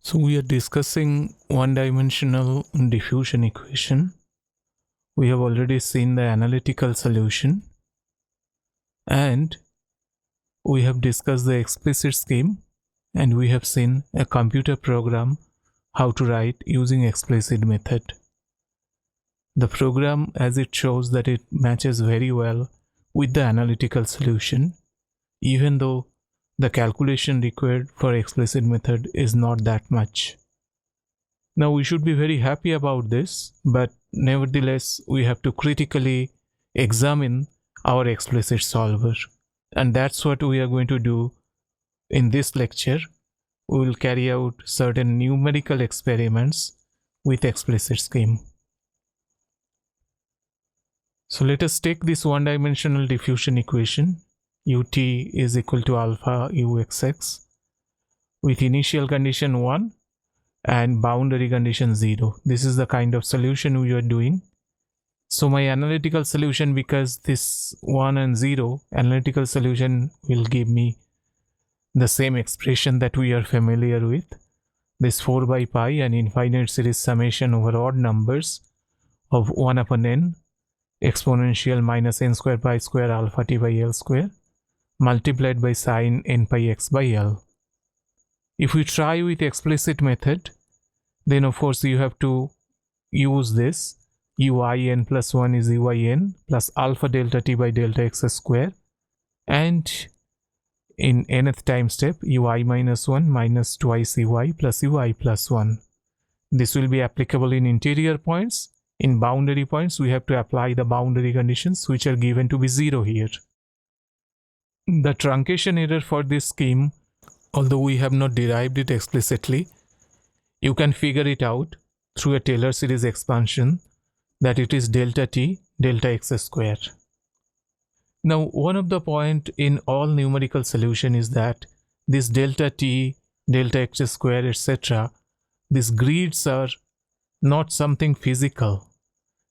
So we are discussing one-dimensional diffusion equation. We have already seen the analytical solution and we have discussed the explicit scheme, and we have seen a computer program how to write using explicit method. The program, as it shows, that it matches very well with the analytical solution, even though the calculation required for explicit method is not that much. Now we should be very happy about this, but nevertheless we have to critically examine our explicit solver, and that's what we are going to do in this lecture. We will carry out certain numerical experiments with explicit scheme. So let us take this one-dimensional diffusion equation ut is equal to alpha uxx with initial condition 1 and boundary condition 0. This is the kind of solution we are doing. So my analytical solution, because this 1 and 0, analytical solution will give me the same expression that we are familiar with, this 4 by pi and infinite series summation over odd numbers of 1 upon n exponential minus n square pi square alpha t by l square multiplied by sine n pi x by l. If we try with explicit method, then of course you have to use this uin plus 1 is uin plus alpha delta t by delta x square, and in nth time step ui minus 1 minus twice ui plus ui plus 1. This will be applicable in interior points. In boundary points we have to apply the boundary conditions which are given to be 0 here. The truncation error for this scheme, although we have not derived it explicitly, you can figure it out through a Taylor series expansion, that it is delta t delta x square. Now one of the point in all numerical solution is that this delta t delta x square etc., these grids are not something physical.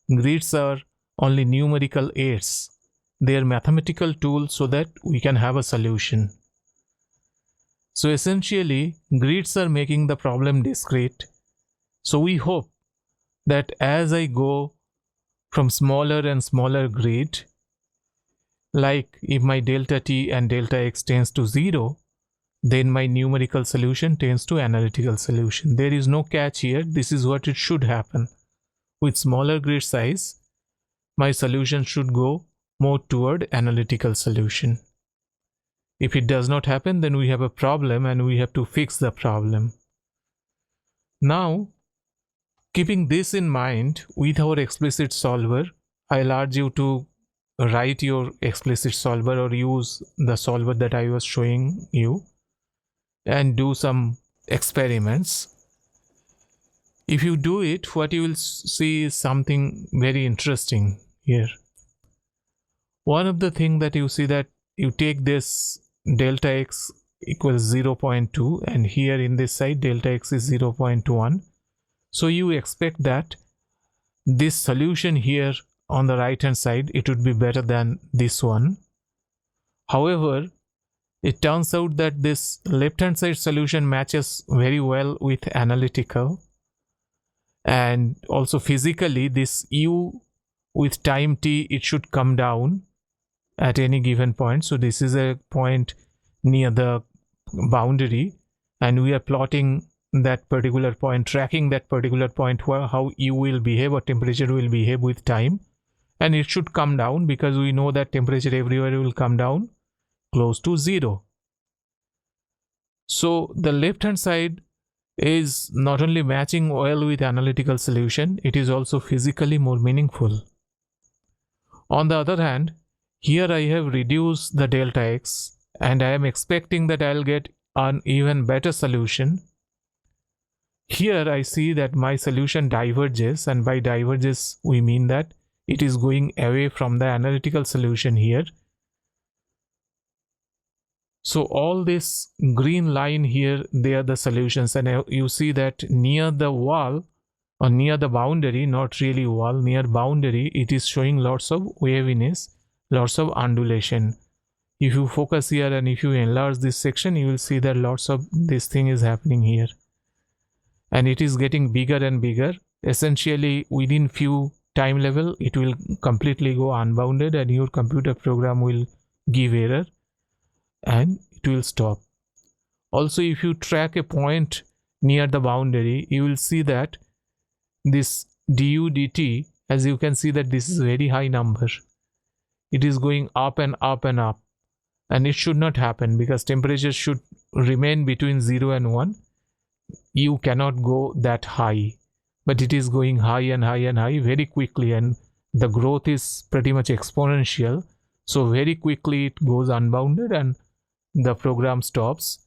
Grids are only numerical aids. They are mathematical tools so that we can have a solution. So essentially grids are making the problem discrete. So we hope that as I go from smaller and smaller grid, like if my delta t and delta x tends to 0, then my numerical solution tends to analytical solution. There is no catch here. This is what it should happen. With smaller grid size, my solution should go more toward analytical solution. If it does not happen, then we have a problem and we have to fix the problem. Now, keeping this in mind, with our explicit solver, I'll urge you to write your explicit solver or use the solver that I was showing you and do some experiments. If you do it, what you will see is something very interesting here. One of the things that you see, that you take this delta x equals 0.2 and here in this side delta x is 0.1. So you expect that this solution here on the right hand side, it would be better than this one. However, it turns out that this left hand side solution matches very well with analytical, and also physically this u with time t, it should come down at any given point. So this is a point near the boundary and we are plotting that particular point, tracking that particular point where how u will behave or temperature will behave with time, and it should come down because we know that temperature everywhere will come down close to 0. So the left hand side is not only matching well with analytical solution, it is also physically more meaningful. On the other hand, here I have reduced the delta x and I am expecting that I'll get an even better solution. Here I see that my solution diverges, and by diverges we mean that it is going away from the analytical solution here. So all this green line here, they are the solutions, and you see that near the wall or near the boundary, not really wall, near boundary, it is showing lots of waviness, lots of undulation. If you focus here and if you enlarge this section, you will see that lots of this thing is happening here. and it is getting bigger and bigger. Essentially, within few time level, it will completely go unbounded and your computer program will give error and it will stop. Also, if you track a point near the boundary, you will see that this du dt, as you can see that this is a very high number. It is going up and up and up, and it should not happen because temperature should remain between 0 and 1. You cannot go that high, but it is going high and high and high very quickly, and the growth is pretty much exponential. So very quickly it goes unbounded and the program stops.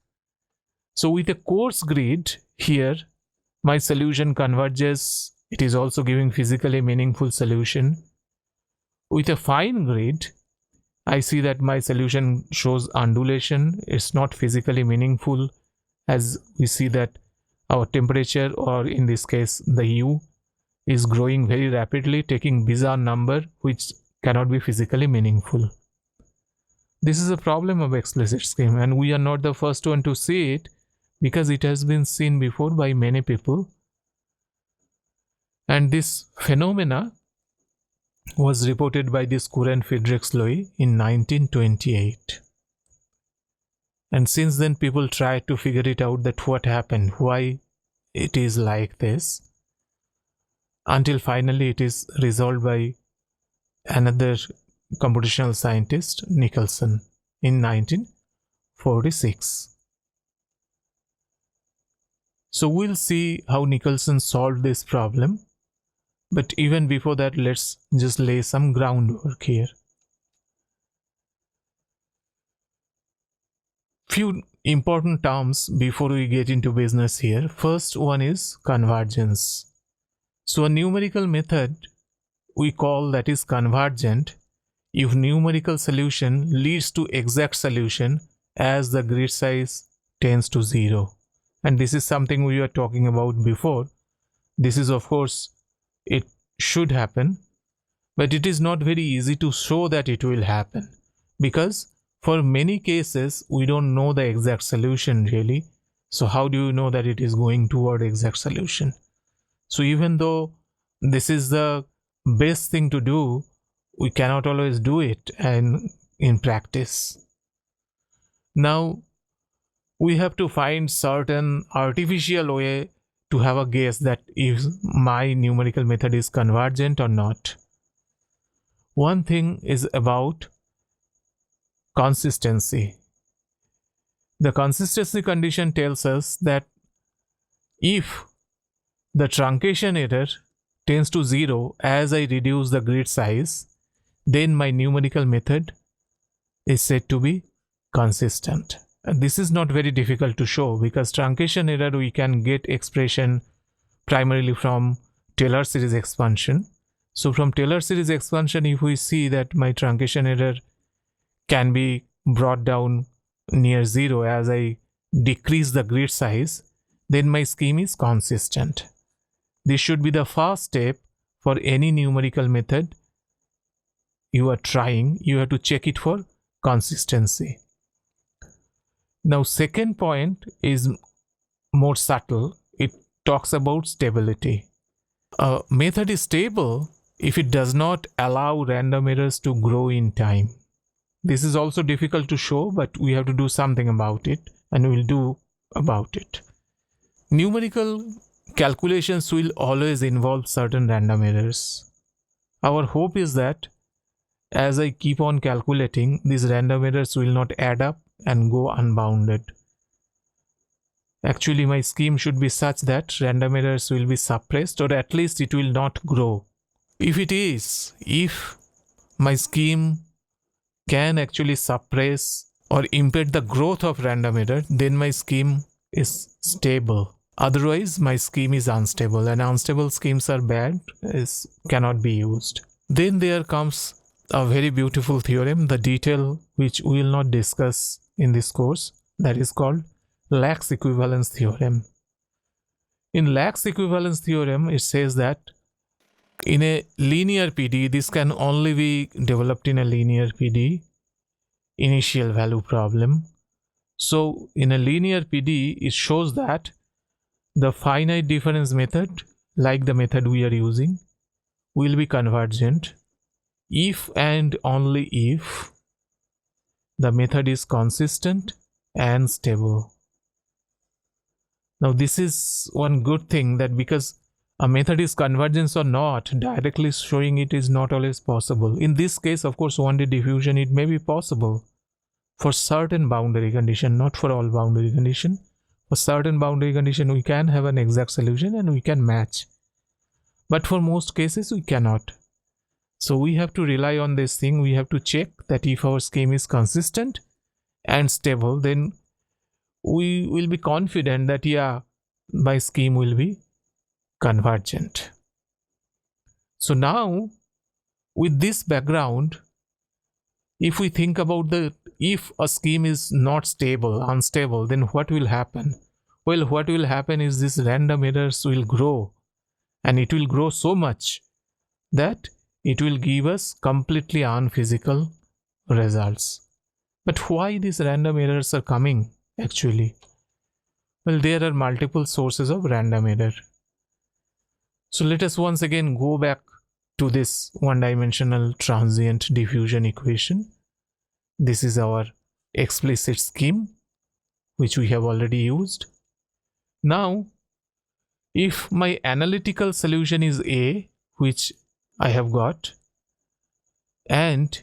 So with a coarse grid here, my solution converges. It is also giving physically meaningful solution. With a fine grid, I see that my solution shows undulation. It's not physically meaningful, as we see that our temperature, or in this case the U, is growing very rapidly, taking bizarre number which cannot be physically meaningful. This is a problem of explicit scheme, and we are not the first one to see it because it has been seen before by many people. And this phenomena was reported by this Courant-Friedrichs law in 1928. And since then people tried to figure it out, that what happened, why it is like this, until finally it is resolved by another computational scientist, Nicholson, in 1946. So we'll see how Nicholson solved this problem. But even before that, let's just lay some groundwork here. Few important terms before we get into business here. First one is convergence. So a numerical method we call that is convergent if numerical solution leads to exact solution as the grid size tends to 0. And this is something we were talking about before. This is, of course, it should happen, but it is not very easy to show that it will happen, because for many cases we don't know the exact solution really. So how do you know that it is going toward exact solution? So even though this is the best thing to do, we cannot always do it and in practice. Now we have to find certain artificial way to have a guess that if my numerical method is convergent or not. One thing is about consistency. The consistency condition tells us that if the truncation error tends to 0 as I reduce the grid size, then my numerical method is said to be consistent. And this is not very difficult to show, because truncation error we can get expression primarily from Taylor series expansion. So from Taylor series expansion, if we see that my truncation error can be brought down near 0 as I decrease the grid size, then my scheme is consistent. This should be the first step for any numerical method you are trying. You have to check it for consistency. Now second point is more subtle. It talks about stability. A method is stable if it does not allow random errors to grow in time. This is also difficult to show, but we have to do something about it, and we will do about it. Numerical calculations will always involve certain random errors. Our hope is that as I keep on calculating, these random errors will not add up and go unbounded. Actually, my scheme should be such that random errors will be suppressed, or at least it will not grow. If my scheme can actually suppress or impede the growth of random error, then my scheme is stable. Otherwise, my scheme is unstable, and unstable schemes are bad, cannot be used. Then there comes a very beautiful theorem, the detail which we will not discuss in this course, that is called Lax equivalence theorem. In Lax equivalence theorem, it says that in a linear PD, this can only be developed in a linear PD initial value problem. So in a linear PD, it shows that the finite difference method, like the method we are using, will be convergent if and only if the method is consistent and stable. Now this is one good thing, that because a method is convergent or not, directly showing it is not always possible. In this case, of course, 1D diffusion, it may be possible for certain boundary condition, not for all boundary condition. For certain boundary condition, we can have an exact solution and we can match. But for most cases, we cannot. So we have to rely on this thing. We have to check that if our scheme is consistent and stable, then we will be confident that, yeah, my scheme will be convergent. So now, with this background, if we think about if a scheme is not stable, unstable, then what will happen? Well, what will happen is these random errors will grow, and it will grow so much that it will give us completely unphysical results. But why these random errors are coming actually? Well, there are multiple sources of random error. So let us once again go back to this one-dimensional transient diffusion equation. This is our explicit scheme, which we have already used. Now, if my analytical solution is A, which I have got, and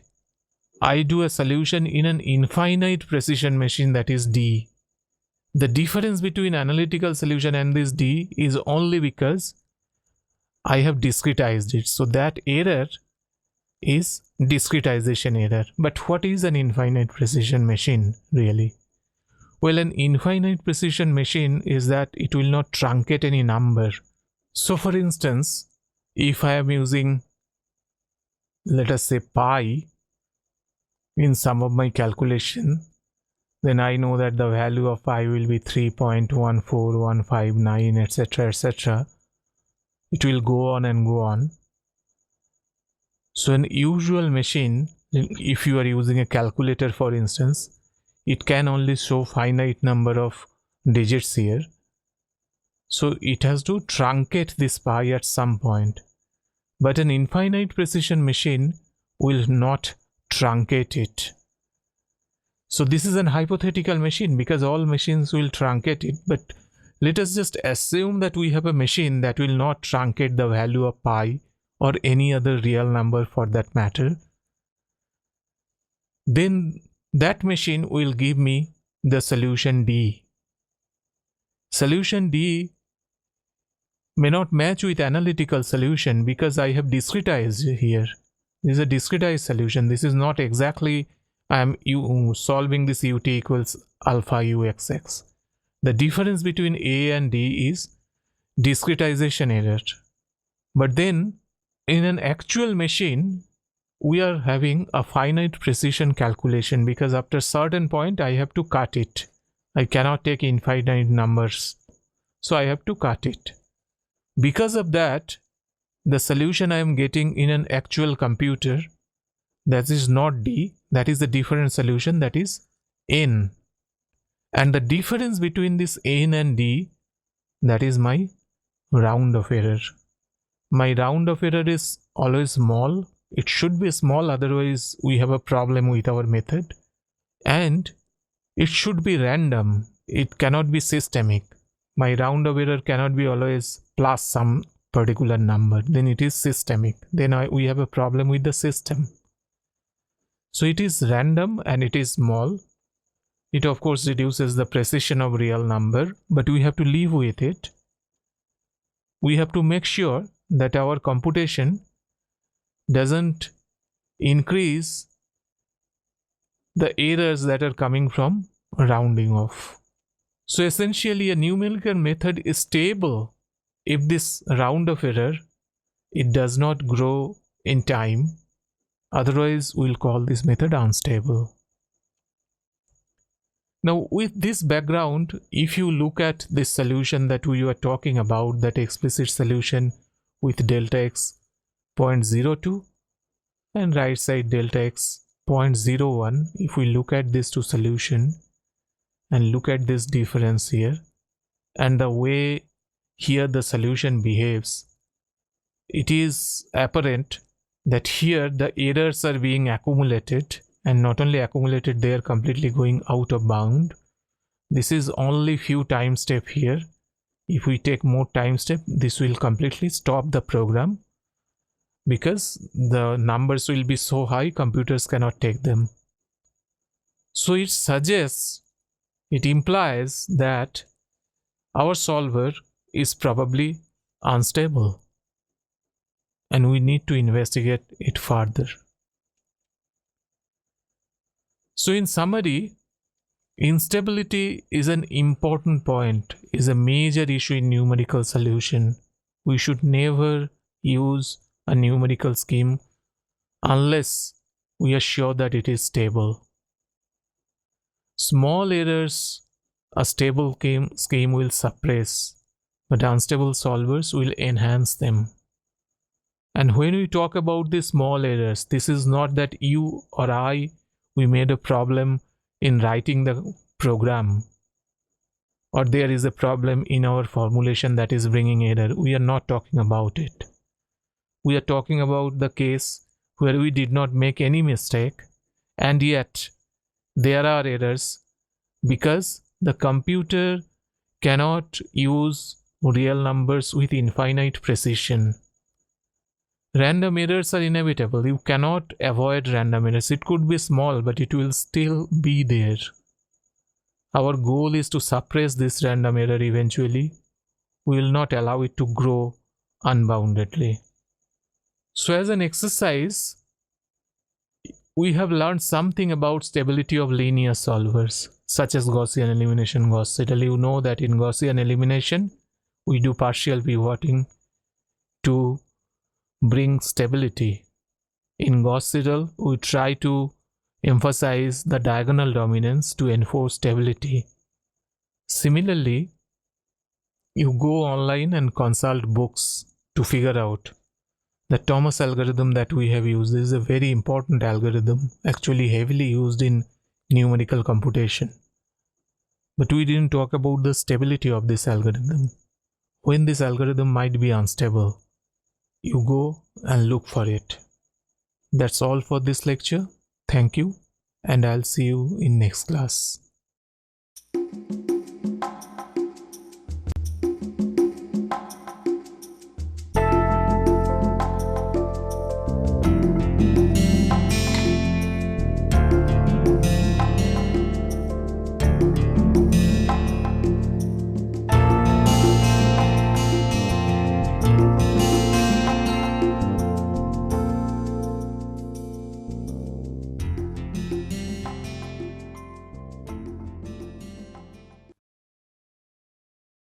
I do a solution in an infinite precision machine, that is D, the difference between analytical solution and this D is only because I have discretized it. So that error is discretization error. But what is an infinite precision machine really? Well, an infinite precision machine is that it will not truncate any number. So for instance, if I am using, let us say, pi in some of my calculation, then I know that the value of pi will be 3.14159, etc., etc. It will go on and go on. So an usual machine, if you are using a calculator for instance, it can only show finite number of digits here. So it has to truncate this pi at some point. But an infinite precision machine will not truncate it. So this is an hypothetical machine because all machines will truncate it. But let us just assume that we have a machine that will not truncate the value of pi or any other real number for that matter. Then that machine will give me the solution D. Solution D may not match with analytical solution because I have discretized here. This is a discretized solution. This is not exactly I am solving this ut equals alpha uxx. The difference between A and D is discretization error. But then in an actual machine, we are having a finite precision calculation because after a certain point I have to cut it. I cannot take infinite numbers. So I have to cut it. Because of that, the solution I am getting in an actual computer, that is not D, that is the different solution, that is N. And the difference between this N and D, that is my round of error. My round of error is always small. It should be small, otherwise we have a problem with our method. And it should be random. It cannot be systemic. My round of error cannot be always plus some particular number. Then it is systemic. Then we have a problem with the system. So it is random and it is small. It of course reduces the precision of real number, but we have to live with it. We have to make sure that our computation doesn't increase the errors that are coming from rounding off. So essentially a numerical method is stable if this round of error, it does not grow in time. Otherwise we'll call this method unstable. Now with this background, if you look at this solution that we were talking about, that explicit solution with delta x 0.02 and right side delta x 0.01, if we look at these two solution and look at this difference here and the way here the solution behaves, it is apparent that here the errors are being accumulated, and not only accumulated, they are completely going out of bound. This is only few time step here. If we take more time step, this will completely stop the program because the numbers will be so high, computers cannot take them. So it suggests, it implies that our solver is probably unstable and we need to investigate it further. So in summary, instability is an important point, is a major issue in numerical solution. We should never use a numerical scheme unless we are sure that it is stable. Small errors a stable scheme will suppress, but unstable solvers will enhance them. And when we talk about the small errors, this is not that you or I, we made a problem in writing the program, or there is a problem in our formulation that is bringing error. We are not talking about it. We are talking about the case where we did not make any mistake, and yet there are errors because the computer cannot use real numbers with infinite precision. Random errors are inevitable. You cannot avoid random errors. It could be small, but it will still be there. Our goal is to suppress this random error eventually. We will not allow it to grow unboundedly. So as an exercise, we have learned something about stability of linear solvers, such as Gaussian elimination, Gauss-Seidel. You know that in Gaussian elimination, we do partial pivoting to bring stability. In Gauss-Seidel, we try to emphasize the diagonal dominance to enforce stability. Similarly, you go online and consult books to figure out the Thomas algorithm that we have used. This is a very important algorithm, actually heavily used in numerical computation. But we didn't talk about the stability of this algorithm. When this algorithm might be unstable, you go and look for it. That's all for this lecture. Thank you, and I'll see you in next class.